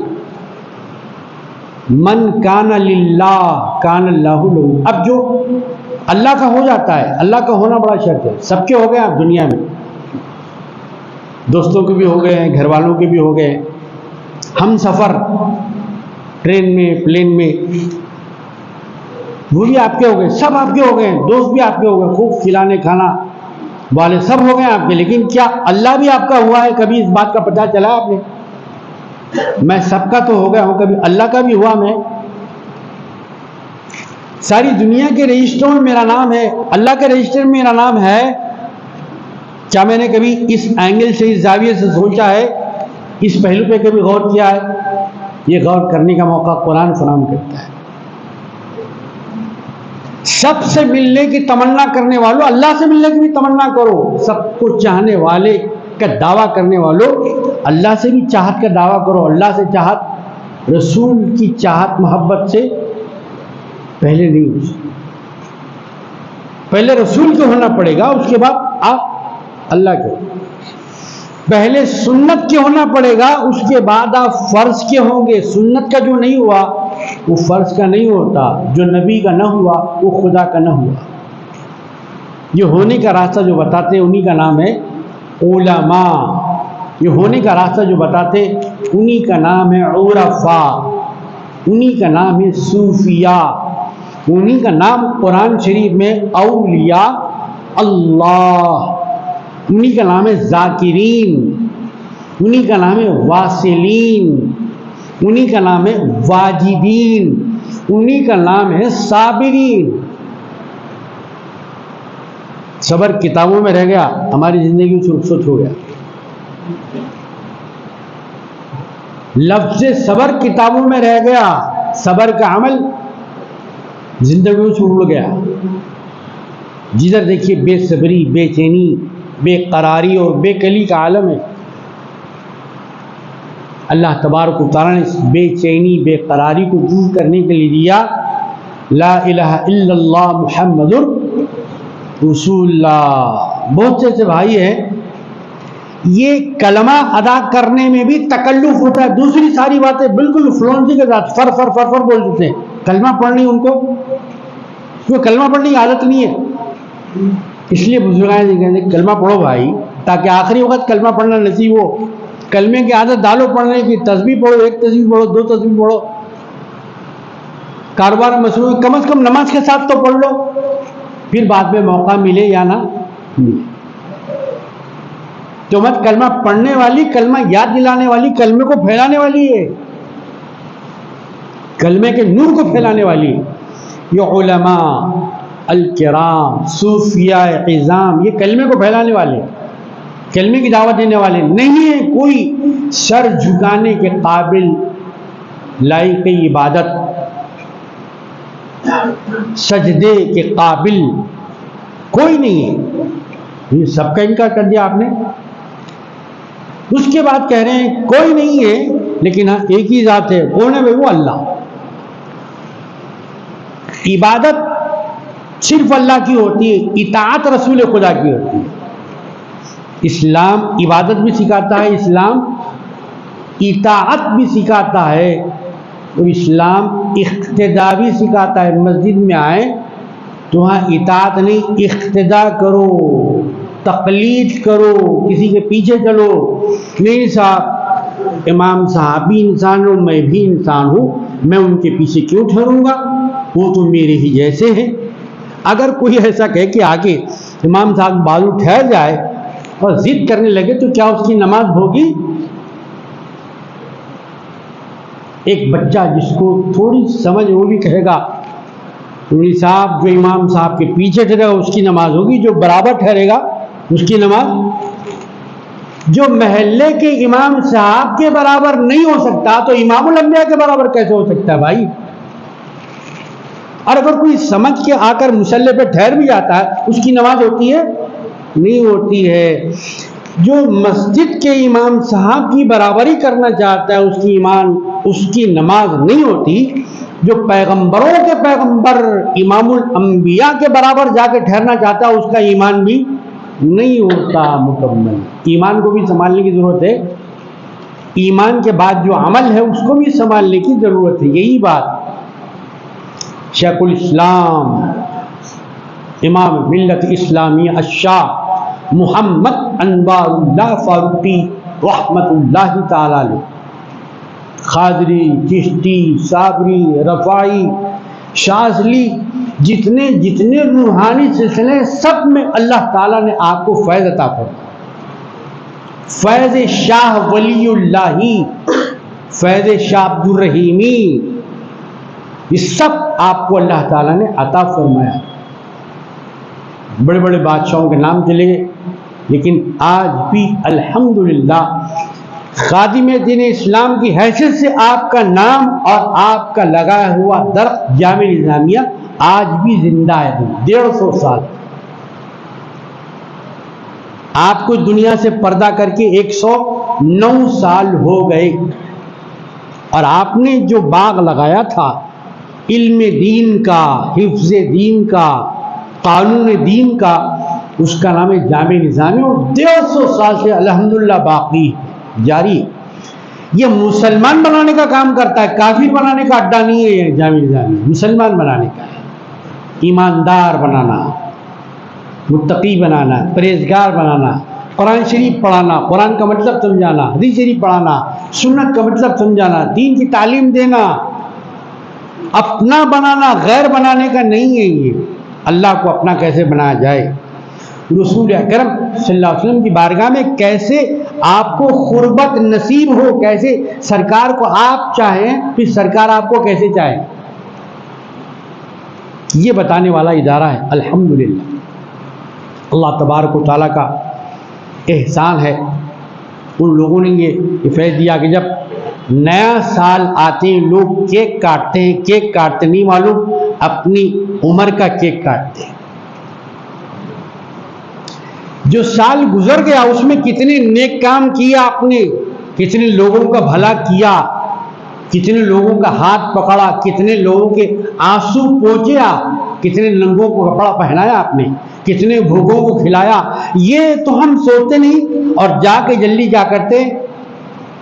من کان للہ کان اللہ لہ، اب جو اللہ کا ہو جاتا ہے، اللہ کا ہونا بڑا شرط ہے، سب کے ہو گئے آپ دنیا میں، دوستوں کے بھی ہو گئے ہیں، گھر والوں کے بھی ہو گئے، ہم سفر ٹرین میں پلین میں وہ بھی آپ کے ہو گئے، سب آپ کے ہو گئے، دوست بھی آپ کے ہو گئے، خوب کھلانے کھانا والے سب ہو گئے آپ کے، لیکن کیا اللہ بھی آپ کا ہوا ہے؟ کبھی اس بات کا پتہ چلا آپ نے؟ میں سب کا تو ہو گیا ہوں، کبھی اللہ کا بھی ہوا میں؟ ساری دنیا کے رجسٹروں میں میرا نام ہے، اللہ کے رجسٹر میں میرا نام ہے؟ کیا میں نے کبھی اس اینگل سے، اس زاویے سے سوچا ہے، اس پہلو پہ کبھی غور کیا ہے؟ یہ غور کرنے کا موقع قرآن فراہم کرتا ہے۔ سب سے ملنے کی تمنا کرنے والوں، اللہ سے ملنے کی بھی تمنا کرو، سب کو چاہنے والے کا دعویٰ کرنے والوں، اللہ سے بھی چاہت کا دعویٰ کرو، اللہ سے چاہت، رسول کی چاہت محبت سے پہلے نہیں ہو سکتی، پہلے رسول کے ہونا پڑے گا، اس کے بعد آپ اللہ کے، پہلے سنت کے ہونا پڑے گا، اس کے بعد آپ فرض کے ہوں گے۔ سنت کا جو نہیں ہوا وہ فرض کا نہیں ہوتا، جو نبی کا نہ ہوا وہ خدا کا نہ ہوا۔ یہ ہونے کا راستہ جو بتاتے ہیں انہی کا نام ہے علماء، یہ ہونے کا راستہ جو بتاتے انہی کا نام ہے عرفاء، انہی کا نام ہے صوفیاء، انہی کا نام قرآن شریف میں اولیاء اللہ، انہی کا نام ہے ذاکرین، انہی کا نام ہے واصلین، انہی کا نام ہے واجدین، انہی کا نام ہے صابرین۔ صبر کتابوں میں رہ گیا، ہماری زندگی سے رخصت ہو گیا۔ لفظ صبر کتابوں میں رہ گیا، صبر کا عمل زندگیوں سے اڑ گیا۔ جدھر دیکھیے بے صبری، بے چینی، بے قراری اور بے کلی کا عالم ہے۔ اللہ تبارک و تعالیٰ نے اس بے چینی، بے قراری کو دور کرنے کے لیے دیا لا الہ الا اللہ محمد رسول اللہ۔ بہت سے ایسے بھائی ہیں، یہ کلمہ ادا کرنے میں بھی تکلف ہوتا ہے، دوسری ساری باتیں بالکل فلوئنسی کے ساتھ فر فر فر فر بول دیتے ہیں، کلمہ پڑھنی ان کو، کیوں کلمہ پڑھنے کی عادت نہیں ہے۔ اس لیے بزرگان جی کہتے ہیں کلمہ پڑھو بھائی، تاکہ آخری وقت کلمہ پڑھنا نصیب ہو۔ کلمے کی عادت ڈالو پڑھنے کی، تسبیح پڑھو، ایک تسبیح پڑھو، دو تسبیح پڑھو، کاروبار میں مصروف، کم از کم نماز کے ساتھ تو پڑھ لو، پھر بعد میں موقع ملے یا نہ ملے۔ تو مت کلمہ پڑھنے والی، کلمہ یاد دلانے والی، کلمے کو پھیلانے والی ہے، کلمے کے نور کو پھیلانے والی ہے۔ یہ علماء الکرام، صوفیاء عظام، یہ کلمے کو پھیلانے والے، کلمے کی دعوت دینے والے نہیں ہے کوئی سر جھکانے کے قابل، لائق عبادت، سجدے کے قابل کوئی نہیں ہے۔ یہ سب کا انکار کر دیا آپ نے۔ اس کے بعد کہہ رہے ہیں کوئی نہیں ہے لیکن ہاں ایک ہی ذات ہے، کون ہے وہ؟ اللہ۔ عبادت صرف اللہ کی ہوتی ہے، اطاعت رسول خدا کی ہوتی ہے۔ اسلام عبادت بھی سکھاتا ہے، اسلام اطاعت بھی سکھاتا ہے، اور اسلام اقتداء بھی سکھاتا ہے۔ مسجد میں آئیں تو وہاں اطاعت نہیں، اقتداء کرو، تقلید کرو، کسی کے پیچھے چلو۔ نہیں صاحب، امام صاحب بھی انسان ہوں، میں بھی انسان ہوں، میں ان کے پیچھے کیوں ٹھہروں گا، وہ تو میرے ہی جیسے ہیں۔ اگر کوئی ایسا کہے کہ آگے امام صاحب بازو ٹھہر جائے اور ضد کرنے لگے تو کیا اس کی نماز ہوگی؟ ایک بچہ جس کو تھوڑی سمجھ وہ بھی کہے گا مولوی صاحب جو امام صاحب کے پیچھے ٹھہرے گا اس کی نماز ہوگی، جو برابر ٹھہرے گا اس کی نماز، جو محلے کے امام صاحب کے برابر نہیں ہو سکتا تو امام الانبیاء کے برابر کیسے ہو سکتا ہے بھائی؟ اور اگر کوئی سمجھ کے آ کر مصلی پہ ٹھہر بھی جاتا ہے اس کی نماز ہوتی ہے؟ نہیں ہوتی ہے۔ جو مسجد کے امام صاحب کی برابری کرنا چاہتا ہے اس کی ایمان، اس کی نماز نہیں ہوتی۔ جو پیغمبروں کے پیغمبر امام الانبیاء کے برابر جا کے ٹھہرنا چاہتا ہے اس کا ایمان بھی نہیں ہوتا مکمل۔ ایمان کو بھی سنبھالنے کی ضرورت ہے، ایمان کے بعد جو عمل ہے اس کو بھی سنبھالنے کی ضرورت ہے۔ یہی بات شیخ الاسلام امام ملت اسلامیہ الشاہ محمد انوار اللہ فاروقی رحمت اللہ تعالی علیہ، قادری، چشتی، صابری، رفاعی، شاذلی، جتنے روحانی سلسلے سب میں اللہ تعالیٰ نے آپ کو فیض عطا فرمایا۔ فیض شاہ ولی اللہ، فیض شاہ عبد الرحیمی، یہ سب آپ کو اللہ تعالیٰ نے عطا فرمایا۔ بڑے بڑے بادشاہوں کے نام چلے گئے، لیکن آج بھی الحمدللہ خادم دین اسلام کی حیثیت سے آپ کا نام اور آپ کا لگایا ہوا درخت جامعہ نظامیہ آج بھی زندہ ہے۔ 150 سال آپ کو دنیا سے پردہ کر کے 109 سال ہو گئے، اور آپ نے جو باغ لگایا تھا علم دین کا، حفظ دین کا، قانون دین کا، اس کا نام ہے جامعہ نظامیہ، اور 150 سال سے الحمدللہ باقی جاری۔ یہ مسلمان بنانے کا کام کرتا ہے، کافر بنانے کا اڈا نہیں ہے یہ جامعہ نظامیہ، مسلمان بنانے کا ہے، ایماندار بنانا، متقی بنانا، پرہیزگار بنانا، قرآن شریف پڑھانا، قرآن کا مطلب سمجھانا، حدیث شریف پڑھانا، سنت کا مطلب سمجھانا، دین کی تعلیم دینا، اپنا بنانا، غیر بنانے کا نہیں ہے۔ یہ اللہ کو اپنا کیسے بنایا جائے، رسول اکرم صلی اللہ علیہ وسلم کی بارگاہ میں کیسے آپ کو قربت نصیب ہو، کیسے سرکار کو آپ چاہیں، پھر سرکار آپ کو کیسے چاہے، یہ بتانے والا ادارہ ہے الحمدللہ۔ اللہ تبارک و تعالیٰ کا احسان ہے، ان لوگوں نے یہ فیض دیا کہ جب نیا سال آتے ہیں لوگ کیک کاٹتے ہیں، کیک کاٹتے نہیں معلوم اپنی عمر کا کیک کاٹتے ہیں۔ جو سال گزر گیا اس میں کتنے نیک کام کیا آپ نے، کتنے لوگوں کا بھلا کیا، کتنے لوگوں کا ہاتھ پکڑا، کتنے لوگوں کے آنسو پوچھا، کتنے ننگوں کو کپڑا پہنایا آپ نے، کتنے بھوکوں کو کھلایا، یہ تو ہم سوچتے نہیں، اور جا کے جلدی کیا کرتے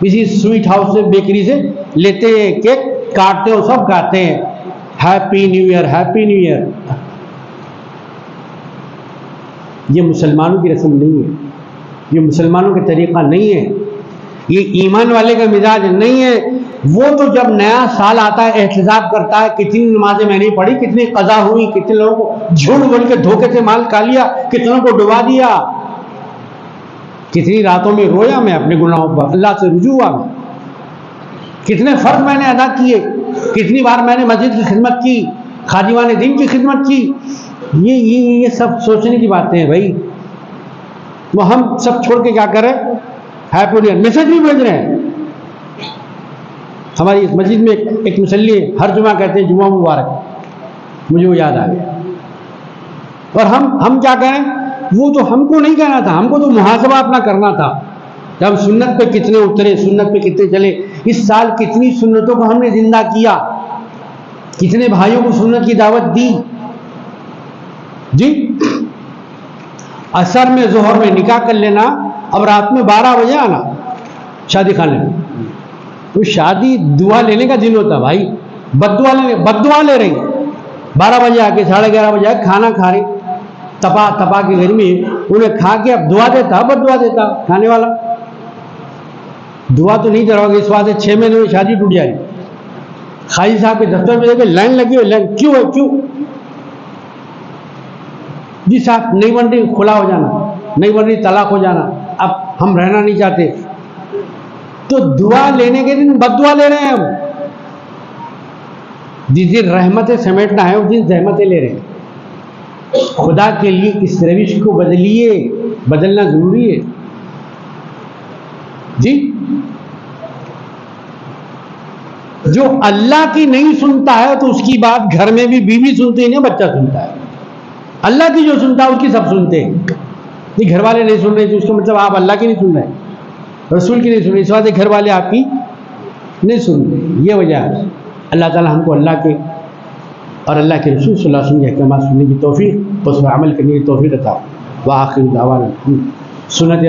کسی سویٹ ہاؤس سے، بیکری سے لیتے ہیں کیک، کاٹتے اور سب کھاتے ہیں، happy new year, happy new year. یہ مسلمانوں کی رسم نہیں ہے، یہ مسلمانوں کا طریقہ نہیں ہے، یہ ایمان والے کا مزاج نہیں ہے۔ وہ تو جب نیا سال آتا ہے احتساب کرتا ہے کتنی نمازیں میں نے پڑھی، کتنی قضا ہوئی، کتنے لوگوں کو جھوٹ بول کے دھوکے سے مال کھا لیا، کتنوں کو ڈبا دیا، کتنی راتوں میں رویا میں اپنے گناہوں پر، اللہ سے رجوع ہوا میں، کتنے فرض میں نے ادا کیے، کتنی بار میں نے مسجد کی خدمت کی، خادمان دین کی خدمت کی۔ یہ سب سوچنے کی باتیں ہیں بھائی۔ وہ ہم سب چھوڑ کے کیا کریں، ہیپی نیو ایئر میسج بھی بھیج رہے ہیں۔ ہماری اس مسجد میں ایک مصلی ہر جمعہ کہتے ہیں جمعہ مبارک، مجھے وہ یاد آ گیا۔ اور ہم کیا کریں، وہ تو ہم کو نہیں کہنا تھا، ہم کو تو محاسبہ اپنا کرنا تھا کہ ہم سنت پہ کتنے اترے، سنت پہ کتنے چلے، اس سال کتنی سنتوں کو ہم نے زندہ کیا، کتنے بھائیوں کو سنت کی دعوت دی۔ جی عصر میں ظہر میں نکاح کر لینا، اب رات میں 12 بجے آنا شادی خانے میں، تو شادی دعا لینے کا دن ہوتا بھائی، بد دعا لے رہی، 12 بجے آ کے 11:30 بجے کھانا کھا رہی، تپا کے گھر میں انہیں کھا کے اب دعا دیتا، بد دعا دیتا کھانے والا، دعا تو نہیں دے رہا ہوگا، اس واسطے 6 مہینے میں شادی ٹوٹ جائے۔ خاجی صاحب کے دفتر میں دیکھے لائن لگی ہوئی، لائن کیوں ہے، کیوں جی صاحب نہیں بن رہی، کھلا ہو جانا، نہیں بن رہی طلاق ہو جانا، اب ہم رہنا نہیں چاہتے۔ تو دعا لینے کے دن بد دعا لے رہے ہیں ہم، جس دن رحمتیں سمیٹنا ہے اس دن زحمتیں لے رہے ہیں۔ خدا کے لیے اس روش کو بدلیے، بدلنا ضروری ہے جی۔ جو اللہ کی نہیں سنتا ہے تو اس کی بات گھر میں بھی بیوی سنتی نہیں، بچہ سنتا ہے۔ اللہ کی جو سنتا ہے اس کی سب سنتے ہیں۔ نہیں گھر والے نہیں سن رہے تو اس کا مطلب آپ اللہ کی نہیں سن رہے, رسول کی نہیں سن رہے, اس واسطے گھر والے آپ کی نہیں سن رہے. یہ وجہ ہے. اللہ تعالیٰ ہم کو اللہ کے اور اللہ کے رسول صلی اللہ علیہ وسلم کے احکامات سننے کی توفیق, اس پر عمل کرنے کی توفیق عطا. وآخر دعوانا سنت